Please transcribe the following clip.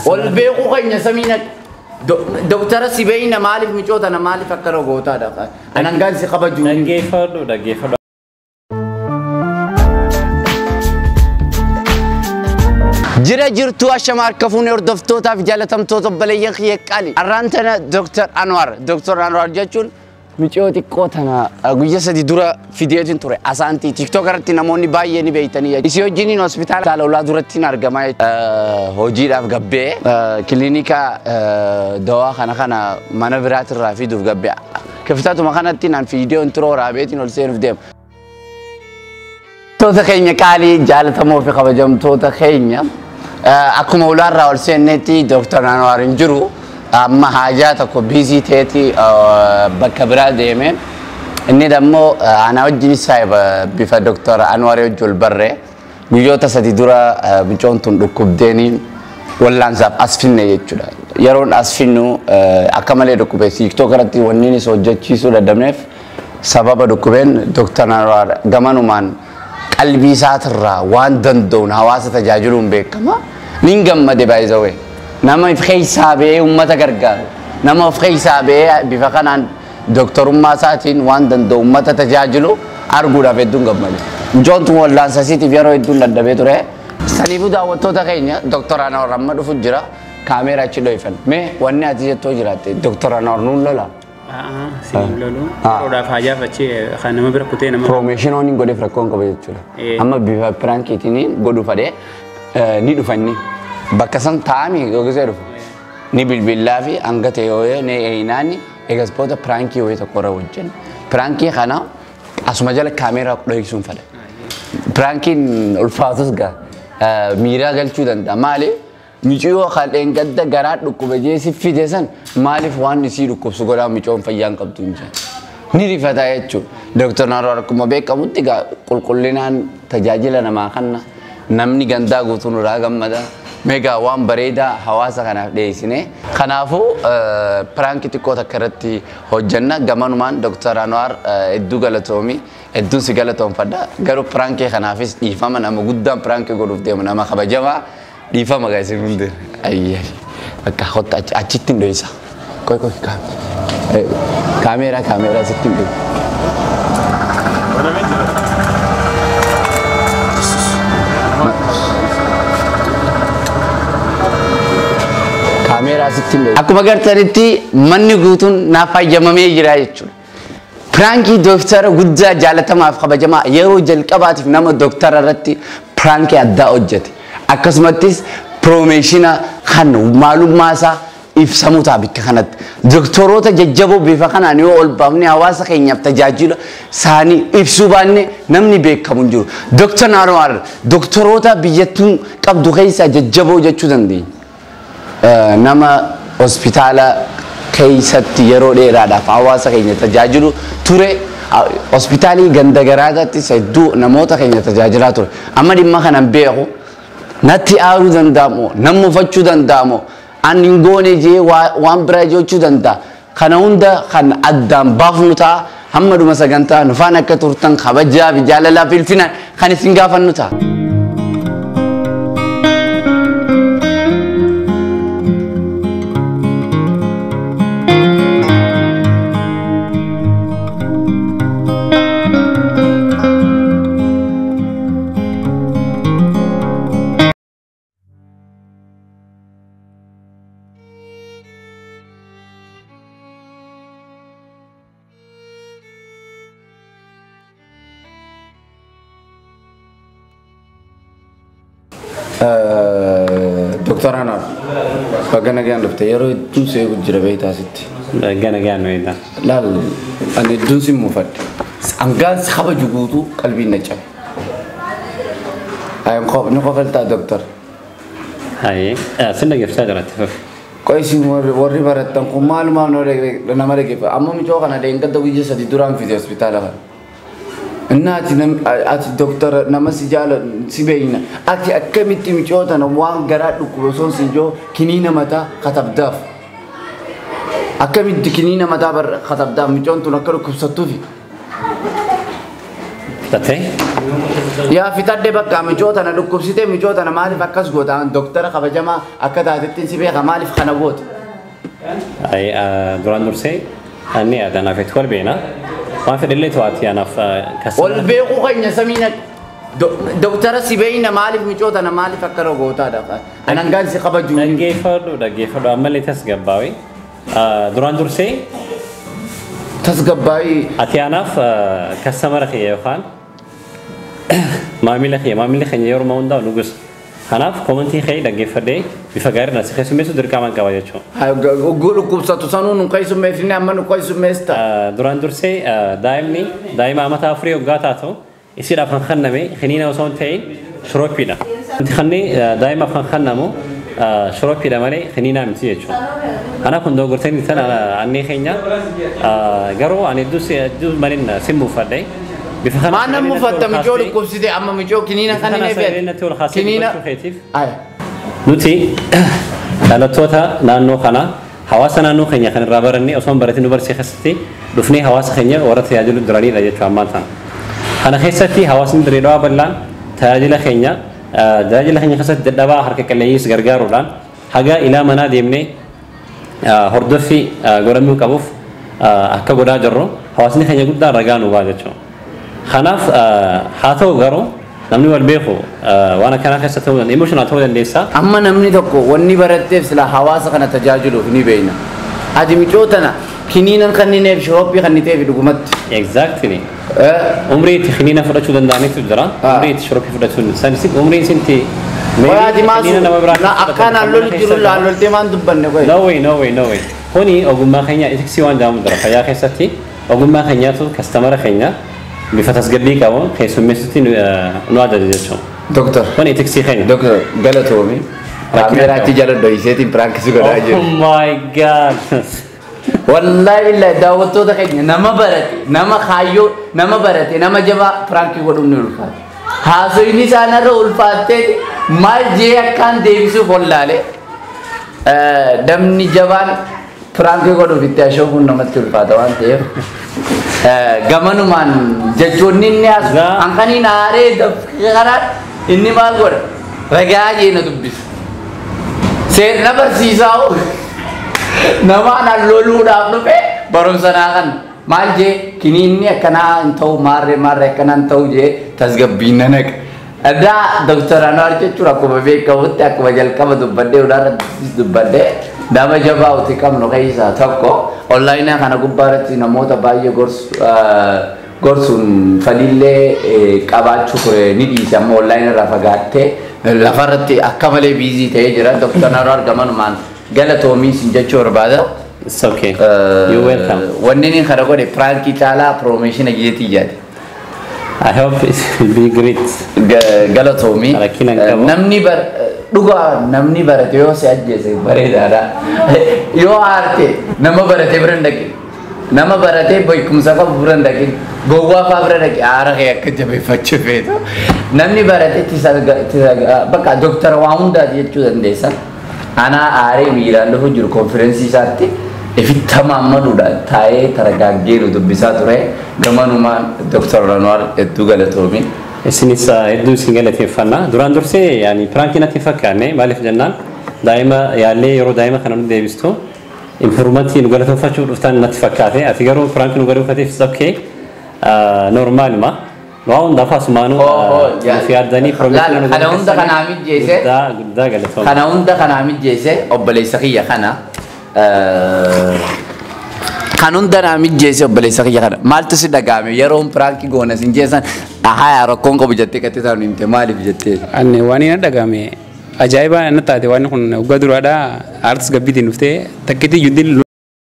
والبيقو خينا سمينا دكتور سيبينا مالف ميجوتا أنا مالف أكره غوتا ده أنا قال سيقبل جوني دقيقة جرا جرتو أشمار كفوني وردفتوتا في جالتهم توتو بليين خيك علي أرانتنا دكتور أنوار جاتون ميجوتي كوتنا أقولي سدي دورا فيديوهين توري أسانتي تيك توك رتي نموني باي ني بيتني يسيو جيني نوسبيتال كلا أولاد رتي نرجماي هوجي راف قبّي كلينيكا دوا خنا منافرات الرافيد في قبّي كفتاتو ما خنا تين عن فيديو انترو رابيتي نولسير في ديم توتا خينيا كالي جالتهم في خبجم توتا خينيا أكو مولار راول سنتي دكتور أنوار إنجرو أما حاجات أكو بيزي تيتي بكبرة ديمين إني دمو أنا وجني سايب بيفا دكتور أنوار يجول برّه بيجوتا سدي دورا بيجون تندوكوب دينين ولا نزاب أسفين يجولا يرون أسفينو أكمل دوكوبه سيكتو كرتي ونيني سوجتشي سودا دمنف سبب دوكوبين دكتور أنوار جمانو مان قلبي ساترا وان دندون حواسة تجاجلون بكما نينجم مدي بايزوي نما في حسابه أمة كرجال نما في حسابه بفكان دكتور ما ساتين وان دندون أمة تجاجلو أرجونا في الدنيا قبلي جون تو الله ساسيتي فيرو الدنيا دبيتوره سنيبو دعوتو تكينيا دكتور أنا رمضو فجرا كاميرا تشلو يفن مه واني أتيجي توجراتي دكتور أنا نولا سيملولو رودا فاجا فشي خانم بركوتين ما promotion oni gode frakon ko bechulla amma bifa pranki tini godu fade ni du fanni bakasan taami gogezeru ni bilbillafi angate yoye ne einani egas pota pranki yoye to kora wajjen pranki khana asuma jala camera do iksun fade pranki ulfatus ga mira galchu danda male michiyo khalen gadda garat dukubeje sifidesan malif wan nisi dukubsu goda michon fayyan qabtunja ni rifata yechu doctor Anwar kuma bekamutti ga qulqullinan tajajila nama khanna namni ganda gutun ragamada mega wan bareda hawasa kana deisine khanafu prank tikko takarati hojjanna gamanuman doctor Anwar eddu galatomi eddu sigalatom fada garu prank khanafis ifama nama guddam prank goduf dem nama khabajama ديفا ما جايز يقول أيه بقى خد أشتين دويسا كوي كاميرا ستين دوي كاميرا ستين دوي أكو بقى تريتي مني قوتون نافع جمامي يجرايتشو برانكي دكتور غدزا جالتا ما أفخا بجماعة يرو جلقباتي في نام دكتور رتي برانكي أدى أوجتي أكسمتيس بروميشنا خانو معلوم ماسا إفساموتا بكخانات دكتوروتا ججبو بفخانا نيو أولبامني هواسا خينيا بتجاجيلو ساني إفسوباني نمني بيك كمونجو دكتور ناروار دكتوروتا بيجتون قبضو خيسا ججبو ججو دندي نما hospitala كيسات يرو ديرادا فهواسا خينيا تجاجيلو توري hospitali gandagaraada tisaddu namoota keenya tajaajilaa ture amma dhimma kana beeku natti aaruu danda'amu namni fachuu danda'amu ani ngoone jee waan bira jechuu danda'a kana hunda kan addaan baafnu ta'a hamma dhuma sagantaa nufaan akka turtan kabajaa fi jaalalaa fi ilfinaan kan isin gaafannu ta'a. دكتور أنور بقنا جان لفته يرو دوسي وجربي تاسيت بقنا جان ويدا لا أنا دوسي مفاد أنقاز خبر جوجو قلبي نجح أيام خوف نخافل تا دكتور هاي سنة جفتا جرات كويس وري براتن كمال ما نوري نمر كيف أما مجوا كنا دينك دويجي سدي دوران في الهوسبيتال الناتي أتي دكتور نمسي جال سبينا أتي أكمل تيمشوتا نوان جرات لكوسون سنجو كنينة متى خطب داف أكمل كنينة متى بر خطب داف مجون تنكر كوساتوفي fitatee yaa fitadde bakka mijoota na dhukkubsitee mijoota na maaliif akkas gootaan doktara kabajamaa akka taatettiin si beeka maaliif kana goote duraan dursee ani adanaaf itti wal beena waan fedhallee to'atii anaaf wal beekuu keenya samiina doktara si beeyna maaliif mijoota na maaliif akka rogootaadha anangaan si kabajuu dhaggeeffadhu ammallee tasgabbaa'ee duraan dursee tasgabbaa'ee ati anaaf kastamara kiyya yookaan maamila keenya yeroo hundaa nu gosa kanaaf komantii kee dhaggeeffadhee bifa gaariin asi keessummeessu dirqamaan qaba jechuudha. Dhukkubsatu sanuu nu keessummeessine amma nu keessummeessa. Duraan dursee daa'ima amataa afurii waggaa taatu isiidhaaf kan kenname kiniina osoo hin ta'in shiroopiidha. Wanti daa'imaaf kan kennamu shiroopiidha malee kiniinaa miti jechuudha. Kanaaf hundoo gortanii tan annee keenya garuu ani hedduu maliin simmuufadhee. Mana mufatta mijoo dhukkubsite amma mijoo kiniina kan hin eebbeen kiniina nuti dhalattoota naannoo kana hawaasa naannoo keenya kan irraa barannee osoo hin baratin nu barsiisatti dhufnee hawaasa keenya warra tajaajilu duranidha jechuudha ammaan sana. Kana keessatti hawaasni Dirreedawaa bal'aan tajaajila keenya keessatti dadhabaa harka qalleeyyiis gargaaruudhaan haga ilaa manaa deemnee hordoffii godhamuu qabuuf akka godhaa jirru hawaasni keenya guddaa ragaa nu ba'a jechuudha. Kanaaf haa ta'u garuu namni wal beeku waan akkanaa keessa ta'uu danda'a emotional ta'uu dandeessa. Amma namni tokko wanni baratteef sila hawaasa kana tajaajiluuf ni beeyna. Ati micootana kiniinan kannineef shirooppii kanniteef dhugumatti. Exactly. Umrii itti kiniina fudhachuu danda'anitu jira. Umrii itti shirooppii fudhachuu sanis umriin sinti. Ati maasu akkanaan lolli jiru loltee maan dubbanne qoye. No way. Kuni ogummaa keenya itiksii waan jedhamu jira fayyaa keessatti ogummaa keenyaatu kastamara keenya. Bifa tasgabbii qabu keessummeessutti nu ajaja jechuudha. Doktor. Kun itiksii keenya. Doktor galatoomi. Kaameraatti jala dhohiseetiin pirankisii godhaa jiru. Oh my god. Wallahi billahi daawwattoota keenya nama barate nama kaayyoo nama barate nama jabaa pirankii godhuun ni ulfaata. Haasoyni isaanirra ulfaattee maal jee akkaan deebisuuf wallaalee damni jabaan pirankii godhuuf itti ashoofuun namatti ulfaata waan ta'eef. Gamanumaan jechuun inni as hanqaniin aaree dafqaraan inni maal godha ragaa jeena dubbisu seerna barsiisaa namaan alloluudhaaf dhufe barumsa naa kan maal jee kiniinni akkanaa hin ta'u maarree akkanaa hin ta'u jee tasgabbiin na naqa. Addaa Dr. Anuwar jechuun akkuma beekamutti akkuma jalqaba dubbadhee ulaaratti dubbadhee nama jabaa uti qabnu keessaa tokko onlaayinaa kana gubbaarratti namoota baay'ee gorsuun fadillee qabaachuu ture ni dhiise amma onlaayinarraa fagaattee lafarratti akka malee biizii ta'ee jira. Dr. Anuwar gamanumaan galatoomiis jechuu barbaada. It's okay. You're welcome. Wanni inni kana godhe pirankii caalaa piroomeeshina giyeetii jaati. I hope it will be great. Galatoomii namni barate yoo si ajjeese bareedaadha. Yoo aarte nama barate bira hin dhaqin. Nama barate beekumsa qabu bira hin dhaqin. Gowwaa fa'aa bira dhaqi aara kee akka jabeeffachuu feetu. Namni barate bakka doktara waa hundaati jechuu dandeessa. Anaa aaree miiraan dhufu jiru konfirensii isaatti ifitti maammaduudhaan taa'ee taragaaggeeru dubbisaa ture gamanumaan Dr. Anuwar hedduu galatoomi. Isinis hedduu isin galateeffannaa. Duraan dursee yaani pirankii natti fakkaanne maaliif jennaan daa'ima yaallee yeroo daa'ima kana nu deebistu impruumentii nu galatoofachuu dhuftan natti fakkaate ati garuu pirankii nu galatooffateef sabkee normaaluma. Waa hundaaf asumaanuu fi addanii piroomeeshina nu hunda kanaa mijjeese guddaa galatooma. Kana hunda kanaa mijjeese obboleessa kiyya kana kan hunda naa mijjeese obboleessa kiyya kana maaltu si dhagaame yeroon pirankii goona sin jeessan haa rakkoon qabu jettee qattee taa'u himte maaliif jettee. Ani waan inni dhagaame ajaa'iba na taate waan kun waggaa duraadhaa aartis gabbiitiin dhuftee takkiitii juddin